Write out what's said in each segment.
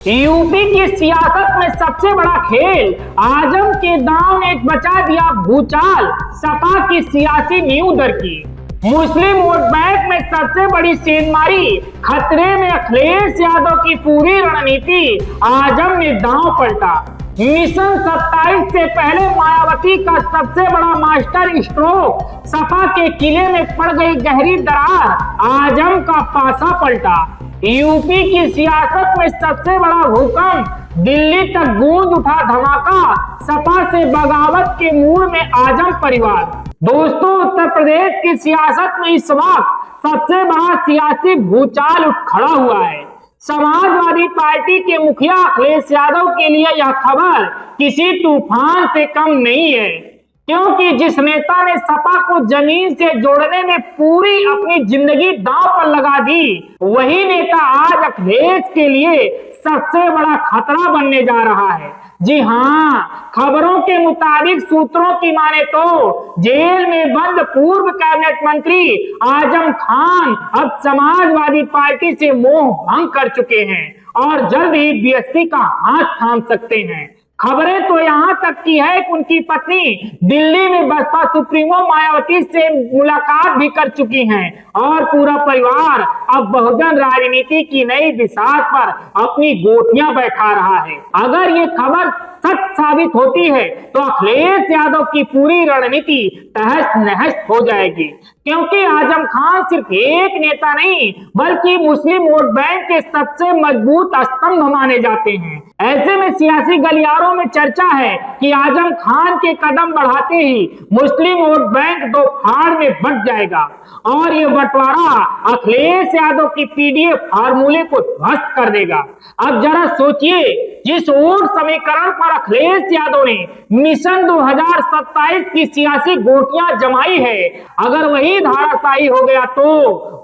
UP की सियासत में सबसे बड़ा खेल, आजम के दांव ने बचा दिया भूचाल, सपा की सियासी नींव दरकी। मुस्लिम वोट बैंक में सबसे बड़ी सेंधमारी, खतरे में अखिलेश यादव की पूरी रणनीति, आजम ने दांव पलटा। मिशन 27 से पहले मायावती का सबसे बड़ा मास्टर स्ट्रोक, सपा के किले में पड़ गई गहरी दरार, आजम का पासा पलटा। यूपी की सियासत में सबसे बड़ा भूकंप, दिल्ली तक गूंज उठा धमाका, सपा से बगावत के मूड में आजम परिवार। दोस्तों, उत्तर प्रदेश की सियासत में इस वक्त सबसे बड़ा सियासी भूचाल उठ खड़ा हुआ है। समाजवादी पार्टी के मुखिया अखिलेश यादव के लिए यह खबर किसी तूफान से कम नहीं है, क्योंकि जिस नेता ने सपा को जमीन से जोड़ने में पूरी अपनी जिंदगी दांव पर लगा दी, वही नेता आज अखिलेश के लिए सबसे बड़ा खतरा बनने जा रहा है। जी हाँ, खबरों के मुताबिक, सूत्रों की माने तो जेल में बंद पूर्व कैबिनेट मंत्री आजम खान अब समाजवादी पार्टी से मोह भंग कर चुके हैं और जल्द ही बीएसपी का हाथ थाम सकते हैं। खबरें तो यहाँ तक की है कि उनकी पत्नी दिल्ली में बसपा सुप्रीमो मायावती से मुलाकात भी कर चुकी हैं और पूरा परिवार अब बहुजन राजनीति की नई बिसात पर अपनी गोटियां बैठा रहा है। अगर ये खबर सच साबित होती है तो अखिलेश यादव की पूरी रणनीति तहस नहस हो जाएगी, क्योंकि आजम खान सिर्फ एक नेता नहीं बल्कि मुस्लिम वोट बैंक के सबसे मजबूत स्तंभ माने जाते हैं। ऐसे में सियासी गलियारों में चर्चा है कि आजम खान के कदम बढ़ाते ही मुस्लिम वोट बैंक दो फाड़ में बंट जाएगा और ये बंटवारा अखिलेश यादव की पीडीए फार्मूले को ध्वस्त कर देगा। अब जरा सोचिए, जिस वोट समीकरण पर अखिलेश यादव ने मिशन 2027 की सियासी गोटियां जमाई है, अगर वही धाराशायी हो गया तो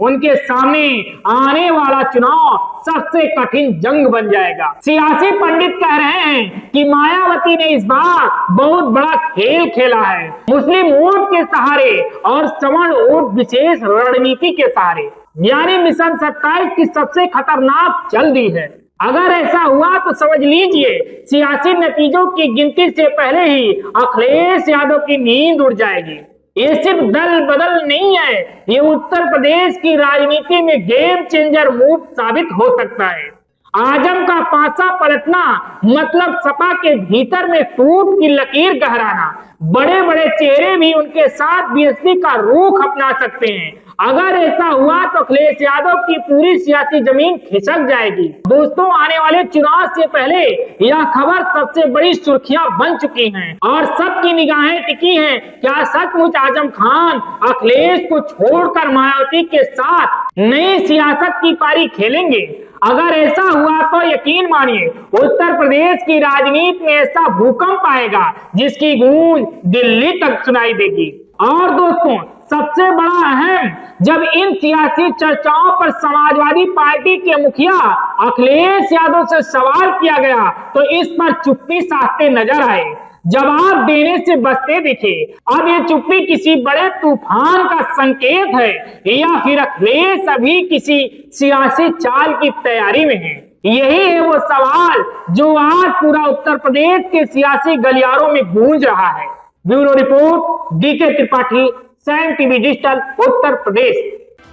उनके सामने आने वाला चुनाव सबसे कठिन जंग बन जाएगा। सियासी पंडित कह रहे हैं कि मायावती ने इस बार बहुत बड़ा खेल खेला है, मुस्लिम वोट के सहारे और सवर्ण वोट विशेष रणनीति के सहारे, यानी मिशन 27 की सबसे खतरनाक चल दी है। अगर ऐसा हुआ तो समझ लीजिए सियासी नतीजों की गिनती से पहले ही अखिलेश यादव की नींद उड़ जाएगी। ये सिर्फ दल बदल नहीं है, ये उत्तर प्रदेश की राजनीति में गेम चेंजर मूव साबित हो सकता है। आजम का पासा पलटना मतलब सपा के भीतर में फूट की लकीर गहराना। बड़े बड़े चेहरे भी उनके साथ बीएसपी का रुख अपना सकते हैं। अगर ऐसा हुआ तो अखिलेश यादव की पूरी सियासी जमीन खिसक जाएगी। दोस्तों, आने वाले चुनाव से पहले यह खबर सबसे बड़ी सुर्खियां बन चुकी हैं और सबकी निगाहें टिकी हैं। क्या सचमुच आजम खान अखिलेश को छोड़कर मायावती के साथ नई सियासत की पारी खेलेंगे? अगर ऐसा हुआ तो यकीन मानिए उत्तर प्रदेश की राजनीति में ऐसा भूकंप आएगा जिसकी गूंज दिल्ली तक सुनाई देगी। और दोस्तों, सबसे बड़ा अहम, जब इन सियासी चर्चाओं पर समाजवादी पार्टी के मुखिया अखिलेश यादव से सवाल किया गया तो इस पर चुप्पी साधते नजर आए, जवाब देने से बचते दिखे। अब ये चुप्पी किसी बड़े तूफान का संकेत है या फिर अखिलेश अभी किसी सियासी चाल की तैयारी में है? यही है वो सवाल जो आज पूरा उत्तर प्रदेश के सियासी गलियारों में गूंज रहा है। Bureau report, DK Tripathi, Saam TV digital, Uttar Pradesh.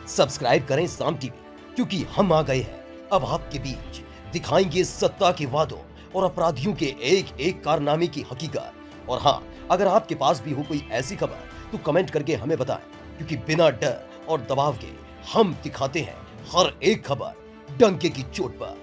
Subscribe करें साम टीवी, क्योंकि हम आ गए हैं अब आपके बीच, दिखाएंगे सत्ता के वादों और अपराधियों के एक एक कारनामे की हकीकत। और हाँ, अगर आपके पास भी हो कोई ऐसी खबर तो कमेंट करके हमें बताएं, क्योंकि बिना डर और दबाव के हम दिखाते हैं हर एक खबर डंके की चोट पर।